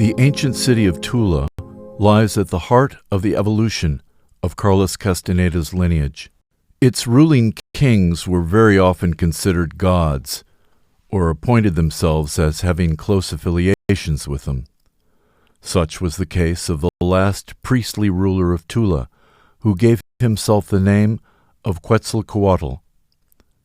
The ancient city of Tula lies at the heart of the evolution of Carlos Castaneda's lineage. Its ruling kings were very often considered gods, or appointed themselves as having close affiliations with them. Such was the case of the last priestly ruler of Tula, who gave himself the name of Quetzalcoatl.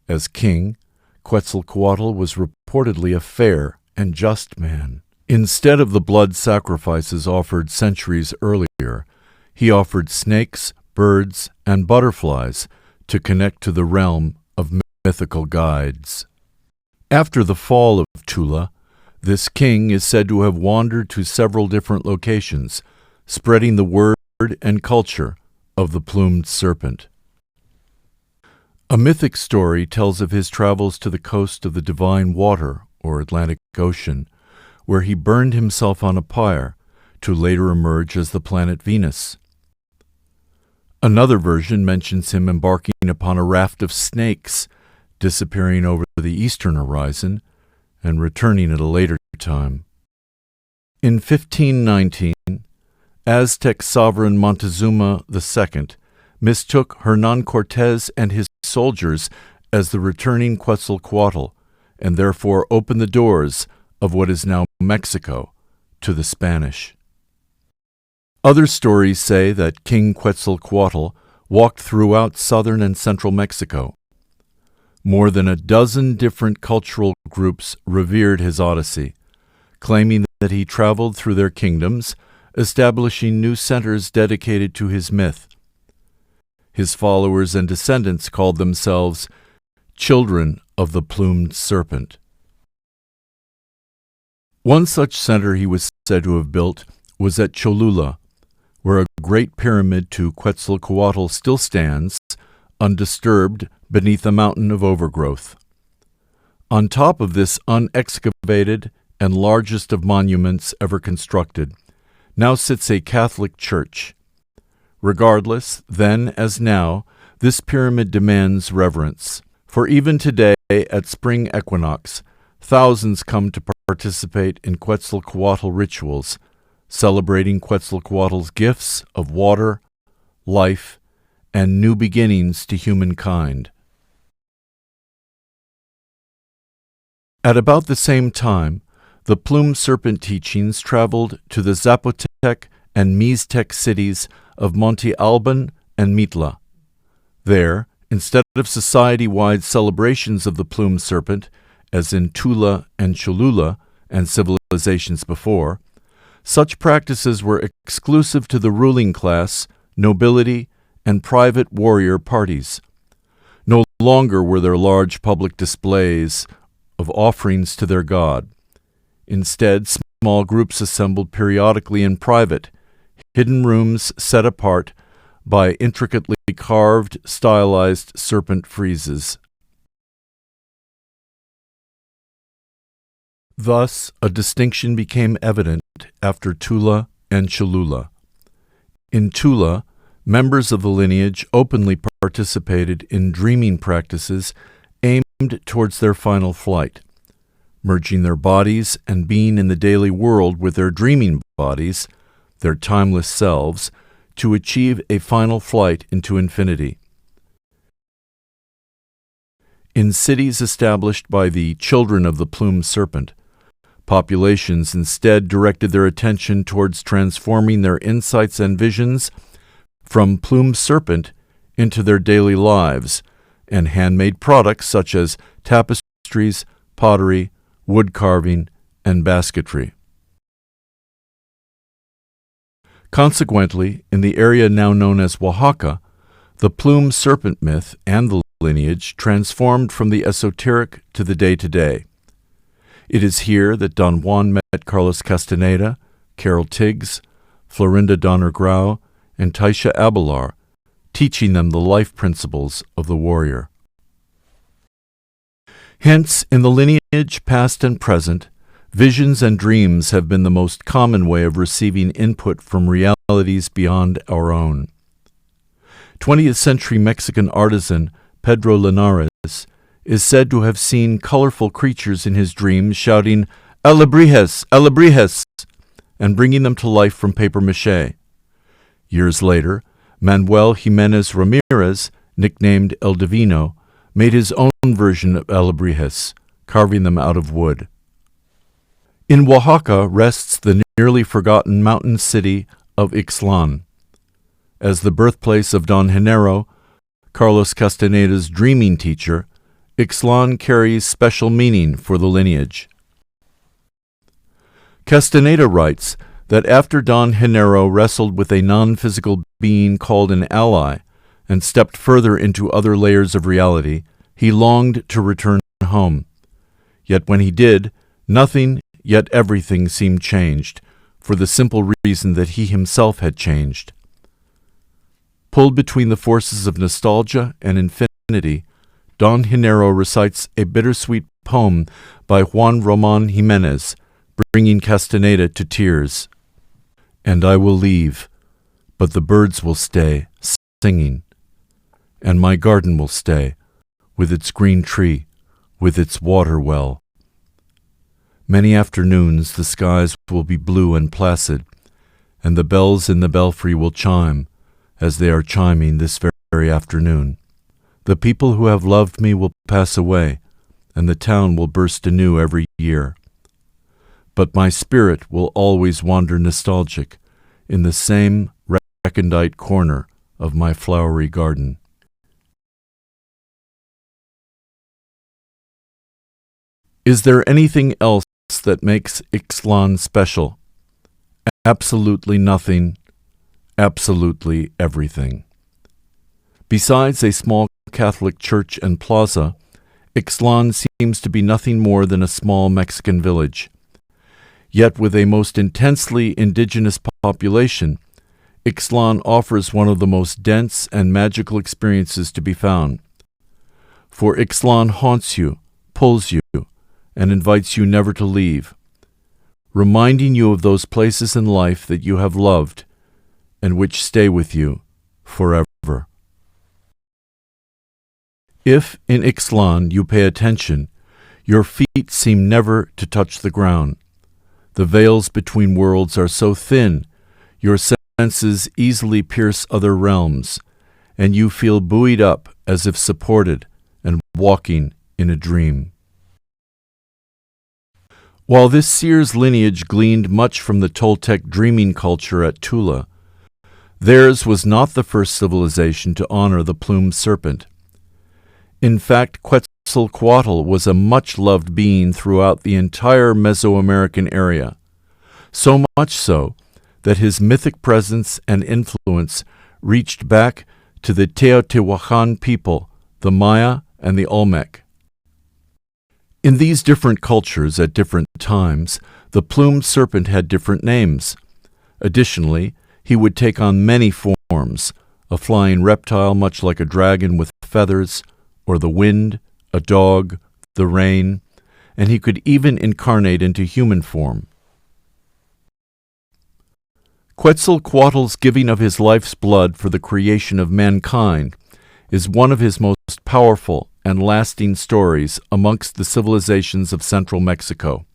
As king, Quetzalcoatl was reportedly a fair and just man. Instead of the blood sacrifices offered centuries earlier, he offered snakes, birds, and butterflies to connect to the realm of mythical guides. After the fall of Tula, this king is said to have wandered to several different locations, spreading the word and culture of the plumed serpent. A mythic story tells of his travels to the coast of the Divine Water, or Atlantic Ocean, where he burned himself on a pyre to later emerge as the planet Venus. Another version mentions him embarking upon a raft of snakes, disappearing over the eastern horizon, and returning at a later time. In 1519, Aztec sovereign Montezuma II mistook Hernán Cortés and his soldiers as the returning Quetzalcoatl, and therefore opened the doors of what is now Mexico to the Spanish. Other stories say that King Quetzalcoatl walked throughout southern and central Mexico. More than a dozen different cultural groups revered his odyssey, claiming that he traveled through their kingdoms, establishing new centers dedicated to his myth. His followers and descendants called themselves children of the plumed serpent. One such center he was said to have built was at Cholula, where a great pyramid to Quetzalcoatl still stands, undisturbed beneath a mountain of overgrowth. On top of this unexcavated and largest of monuments ever constructed, now sits a Catholic church. Regardless, then as now, this pyramid demands reverence, for even today at spring equinox, thousands come to participate in Quetzalcoatl rituals, celebrating Quetzalcoatl's gifts of water, life, and new beginnings to humankind. At about the same time, the plumed serpent teachings traveled to the Zapotec and Mixtec cities of Monte Alban and Mitla. There, instead of society-wide celebrations of the plumed serpent, as in Tula and Cholula and civilizations before, such practices were exclusive to the ruling class, nobility, and private warrior parties. No longer were there large public displays of offerings to their god. Instead, small groups assembled periodically in private, hidden rooms set apart by intricately carved, stylized serpent friezes. Thus, a distinction became evident after Tula and Cholula. In Tula, members of the lineage openly participated in dreaming practices aimed towards their final flight, merging their bodies and being in the daily world with their dreaming bodies, their timeless selves, to achieve a final flight into infinity. In cities established by the children of the plumed serpent, populations instead directed their attention towards transforming their insights and visions from plumed serpent into their daily lives and handmade products such as tapestries, pottery, wood carving, and basketry. Consequently, in the area now known as Oaxaca, the plumed serpent myth and the lineage transformed from the esoteric to the day-to-day. It is here that Don Juan met Carlos Castaneda, Carol Tiggs, Florinda Donner Grau, and Taisha Abelar, teaching them the life principles of the warrior. Hence, in the lineage past and present, visions and dreams have been the most common way of receiving input from realities beyond our own. 20th century Mexican artisan Pedro Linares is said to have seen colorful creatures in his dreams shouting, "Alebrijes! Alebrijes!" and bringing them to life from papier-mâché. Years later, Manuel Jiménez Ramirez, nicknamed El Divino, made his own version of alebrijes, carving them out of wood. In Oaxaca rests the nearly forgotten mountain city of Ixtlan. As the birthplace of Don Genaro, Carlos Castaneda's dreaming teacher, Ixtlan carries special meaning for the lineage. Castaneda writes that after Don Genaro wrestled with a non-physical being called an ally and stepped further into other layers of reality, he longed to return home. Yet when he did, nothing yet everything seemed changed, for the simple reason that he himself had changed. Pulled between the forces of nostalgia and infinity, Don Genaro recites a bittersweet poem by Juan Román Jiménez, bringing Castaneda to tears. And I will leave, but the birds will stay, singing, and my garden will stay, with its green tree, with its water well. Many afternoons the skies will be blue and placid, and the bells in the belfry will chime, as they are chiming this very afternoon. The people who have loved me will pass away, and the town will burst anew every year. But my spirit will always wander nostalgic in the same recondite corner of my flowery garden. Is there anything else that makes Ixtlan special? Absolutely nothing, absolutely everything. Besides a small Catholic church and plaza, Ixtlan seems to be nothing more than a small Mexican village. Yet with a most intensely indigenous population, Ixtlan offers one of the most dense and magical experiences to be found. For Ixtlan haunts you, pulls you, and invites you never to leave, reminding you of those places in life that you have loved and which stay with you forever. If in Ixtlan you pay attention, your feet seem never to touch the ground. The veils between worlds are so thin, your senses easily pierce other realms, and you feel buoyed up as if supported and walking in a dream. While this Seers lineage gleaned much from the Toltec dreaming culture at Tula, theirs was not the first civilization to honor the plumed serpent. In fact, Quetzalcoatl was a much-loved being throughout the entire Mesoamerican area, so much so that his mythic presence and influence reached back to the Teotihuacan people, the Maya, and the Olmec. In these different cultures at different times, the plumed serpent had different names. Additionally, he would take on many forms, a flying reptile much like a dragon with feathers, or the wind, a dog, the rain, and he could even incarnate into human form. Quetzalcoatl's giving of his life's blood for the creation of mankind is one of his most powerful and lasting stories amongst the civilizations of central Mexico.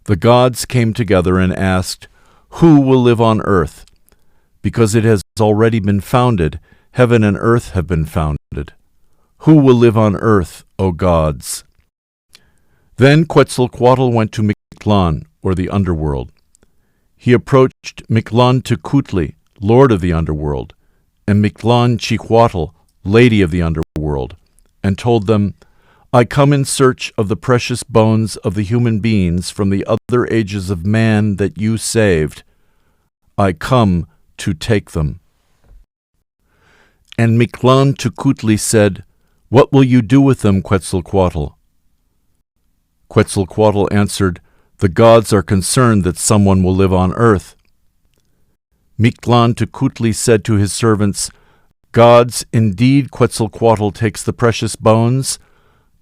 The gods came together and asked, "Who will live on earth? Because it has already been founded, heaven and earth have been founded. Who will live on earth, O gods?" Then Quetzalcoatl went to Mictlan, or the underworld. He approached Mictlantecuhtli, lord of the underworld, and Mictlantecuhtli, lady of the underworld, and told them, "I come in search of the precious bones of the human beings from the other ages of man that you saved. I come to take them." And Mictlantecuhtli said, "What will you do with them, Quetzalcoatl?" Quetzalcoatl answered, "The gods are concerned that someone will live on earth." Mictlantecuhtli said to his servants, "Gods, indeed Quetzalcoatl takes the precious bones?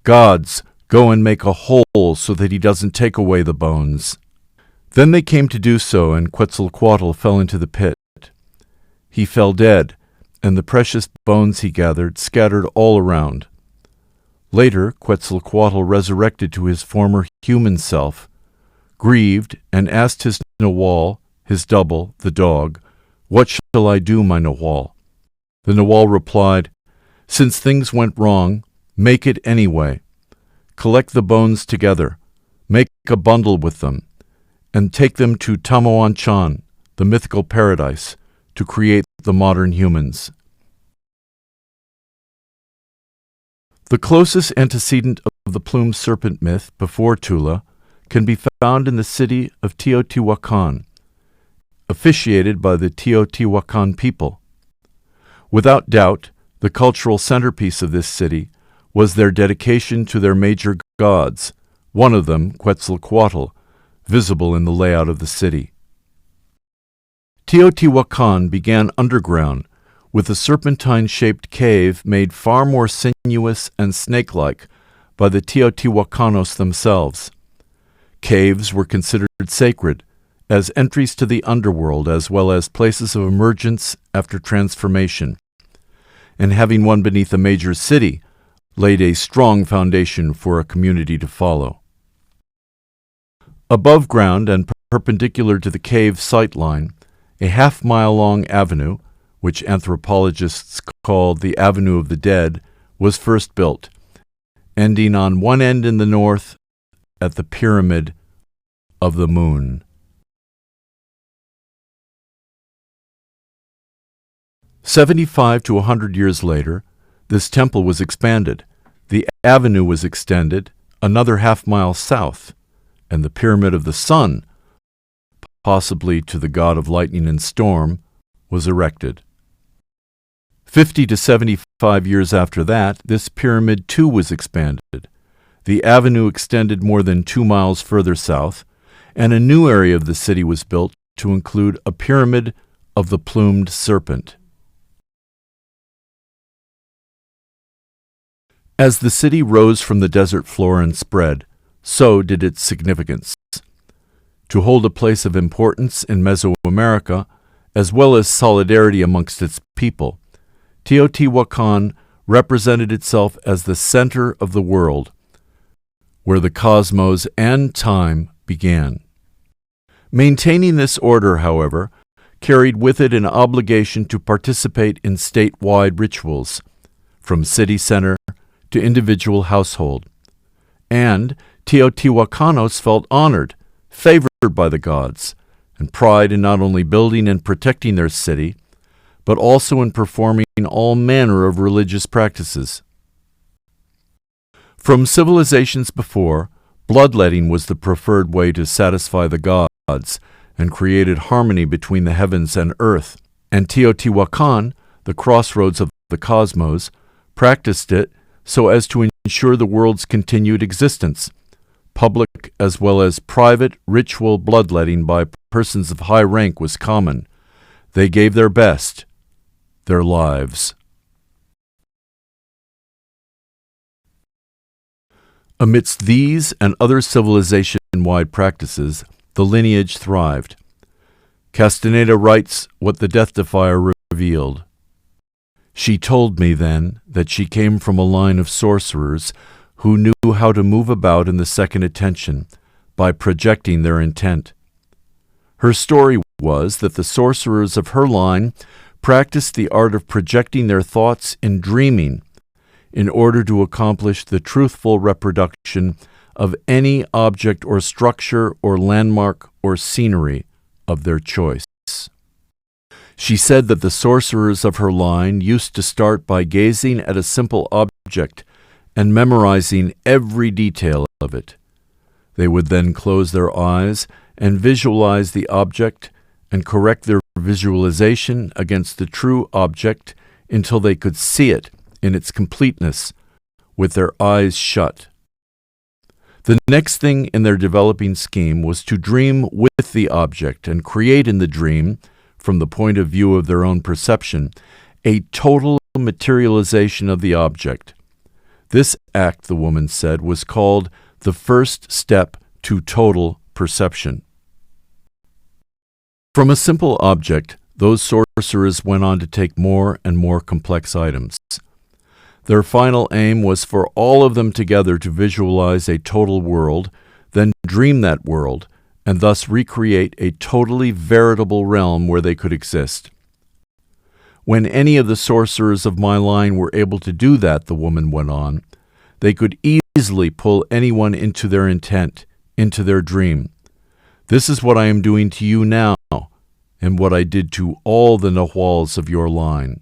Gods, go and make a hole so that he doesn't take away the bones." Then they came to do so, and Quetzalcoatl fell into the pit. He fell dead, and the precious bones he gathered scattered all around. Later, Quetzalcoatl resurrected to his former human self, grieved, and asked his Nawal, his double, the dog, "What shall I do, my Nawal?" The Nawal replied, "Since things went wrong, make it anyway. Collect the bones together, make a bundle with them, and take them to Tamawanchan, the mythical paradise, to create the modern humans." The closest antecedent of the plumed serpent myth before Tula can be found in the city of Teotihuacan, officiated by the Teotihuacan people. Without doubt, the cultural centerpiece of this city was their dedication to their major gods, one of them, Quetzalcoatl, visible in the layout of the city. Teotihuacan began underground, with a serpentine-shaped cave made far more sinuous and snake-like by the Teotihuacanos themselves. Caves were considered sacred, as entries to the underworld as well as places of emergence after transformation, and having one beneath a major city, laid a strong foundation for a community to follow. Above ground and perpendicular to the cave sightline, a half-mile-long avenue, which anthropologists called the Avenue of the Dead, was first built, ending on one end in the north at the Pyramid of the Moon. 75 to 100 years later, this temple was expanded, the avenue was extended another half-mile south, and the Pyramid of the Sun, possibly to the god of lightning and storm, was erected. 50 to 75 years after that, this pyramid too was expanded. The avenue extended more than 2 miles further south, and a new area of the city was built to include a pyramid of the plumed serpent. As the city rose from the desert floor and spread, so did its significance. To hold a place of importance in Mesoamerica, as well as solidarity amongst its people, Teotihuacan represented itself as the center of the world, where the cosmos and time began. Maintaining this order, however, carried with it an obligation to participate in statewide rituals, from city center to individual household. And Teotihuacanos felt honored, favored by the gods, and pride in not only building and protecting their city, but also in performing all manner of religious practices. From civilizations before, bloodletting was the preferred way to satisfy the gods and created harmony between the heavens and earth, and Teotihuacan, the crossroads of the cosmos, practiced it so as to ensure the world's continued existence. Public as well as private ritual bloodletting by persons of high rank was common. They gave their best, their lives. Amidst these and other civilization-wide practices, the lineage thrived. Castaneda writes what the Death Defier revealed. "She told me then that she came from a line of sorcerers who knew how to move about in the second attention by projecting their intent. Her story was that the sorcerers of her line practiced the art of projecting their thoughts in dreaming in order to accomplish the truthful reproduction of any object or structure or landmark or scenery of their choice. She said that the sorcerers of her line used to start by gazing at a simple object and memorizing every detail of it. They would then close their eyes and visualize the object and correct their visualization against the true object until they could see it in its completeness with their eyes shut. The next thing in their developing scheme was to dream with the object and create in the dream, from the point of view of their own perception, a total materialization of the object. This act, the woman said, was called the first step to total perception. From a simple object, those sorcerers went on to take more and more complex items. Their final aim was for all of them together to visualize a total world, then dream that world, and thus recreate a totally veritable realm where they could exist. When any of the sorcerers of my line were able to do that, the woman went on, they could easily pull anyone into their intent, into their dream. This is what I am doing to you now, and what I did to all the Nahuals of your line.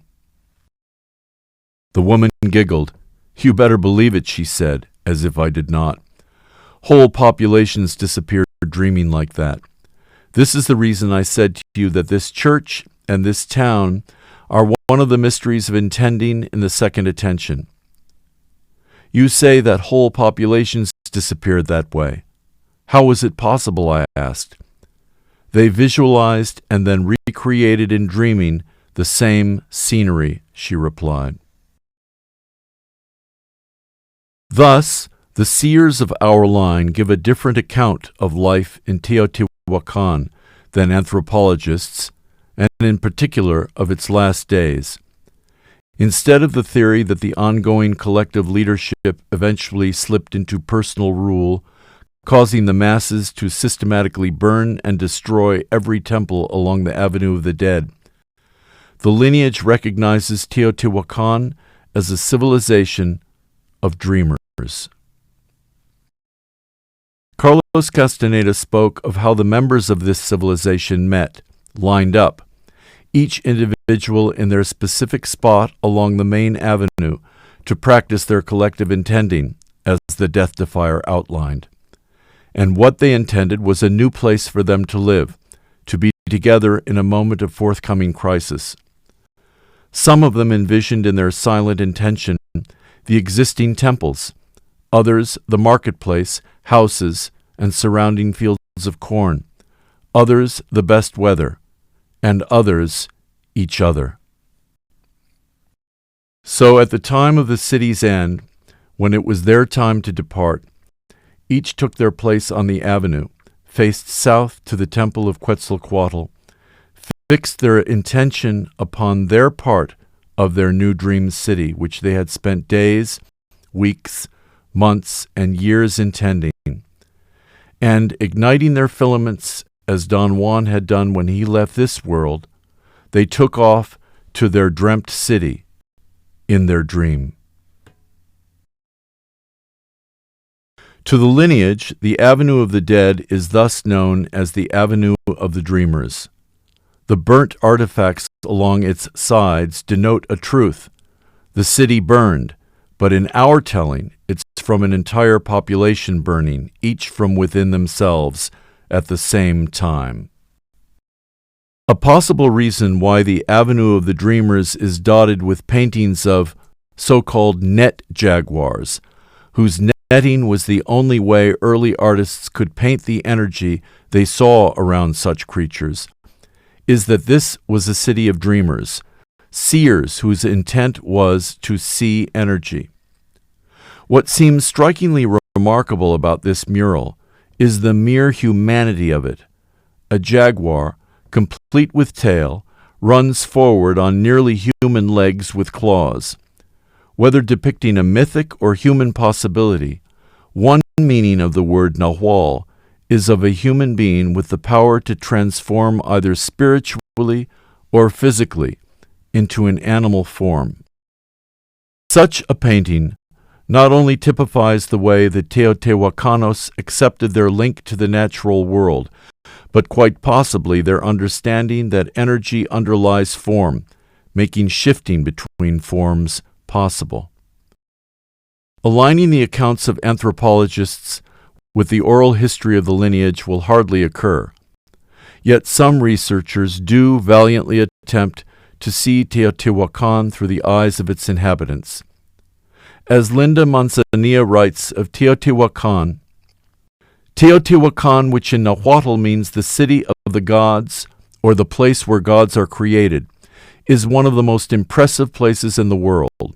The woman giggled. You better believe it, she said, as if I did not. Whole populations disappear dreaming like that. This is the reason I said to you that this church and this town are one of the mysteries of intending in the second attention. You say that whole populations disappeared that way. How was it possible, I asked. They visualized and then recreated in dreaming the same scenery, she replied. Thus, the seers of our line give a different account of life in Teotihuacan than anthropologists, and in particular of its last days. Instead of the theory that the ongoing collective leadership eventually slipped into personal rule, causing the masses to systematically burn and destroy every temple along the Avenue of the Dead, the lineage recognizes Teotihuacan as a civilization of dreamers. Carlos Castaneda spoke of how the members of this civilization met, lined up, each individual in their specific spot along the main avenue to practice their collective intending, as the Death Defier outlined. And what they intended was a new place for them to live, to be together in a moment of forthcoming crisis. Some of them envisioned in their silent intention the existing temples, others the marketplace, houses, and surrounding fields of corn, others the best weather, and others each other. So at the time of the city's end, when it was their time to depart, each took their place on the avenue, faced south to the temple of Quetzalcoatl, fixed their intention upon their part of their new dream city, which they had spent days, weeks, months, and years intending, and igniting their filaments as Don Juan had done when he left this world, they took off to their dreamt city in their dream. To the lineage, the Avenue of the Dead is thus known as the Avenue of the Dreamers. The burnt artifacts along its sides denote a truth. The city burned, but in our telling, it's from an entire population burning, each from within themselves, at the same time. A possible reason why the Avenue of the Dreamers is dotted with paintings of so-called net jaguars, whose netting was the only way early artists could paint the energy they saw around such creatures, is that this was a city of dreamers, seers whose intent was to see energy. What seems strikingly remarkable about this mural is the mere humanity of it. A jaguar, complete with tail, runs forward on nearly human legs with claws. Whether depicting a mythic or human possibility, one meaning of the word Nahual is of a human being with the power to transform either spiritually or physically into an animal form. Such a painting not only typifies the way the Teotihuacanos accepted their link to the natural world, but quite possibly their understanding that energy underlies form, making shifting between forms possible. Aligning the accounts of anthropologists with the oral history of the lineage will hardly occur. Yet some researchers do valiantly attempt to see Teotihuacan through the eyes of its inhabitants. As Linda Manzanilla writes of Teotihuacan, Teotihuacan, which in Nahuatl means the city of the gods, or the place where gods are created, is one of the most impressive places in the world,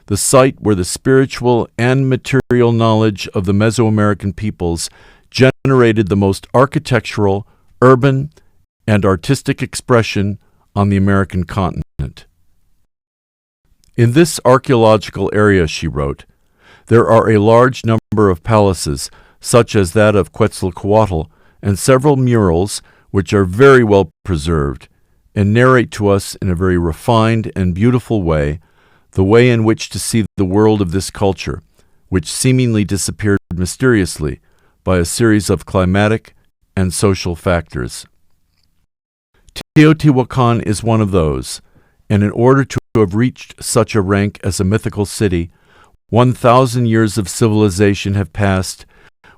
the site where the spiritual and material knowledge of the Mesoamerican peoples generated the most architectural, urban, and artistic expression on the American continent. In this archaeological area, she wrote, there are a large number of palaces, such as that of Quetzalcoatl and several murals which are very well preserved and narrate to us in a very refined and beautiful way the way in which to see the world of this culture, which seemingly disappeared mysteriously by a series of climatic and social factors. Teotihuacan is one of those, and in order to have reached such a rank as a mythical city, 1,000 years of civilization have passed,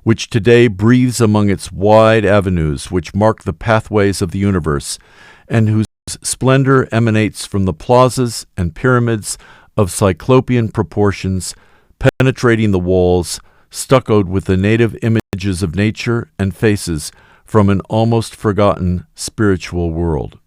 which today breathes among its wide avenues which mark the pathways of the universe, and whose splendor emanates from the plazas and pyramids of cyclopean proportions, penetrating the walls, stuccoed with the native images of nature and faces from an almost forgotten spiritual world.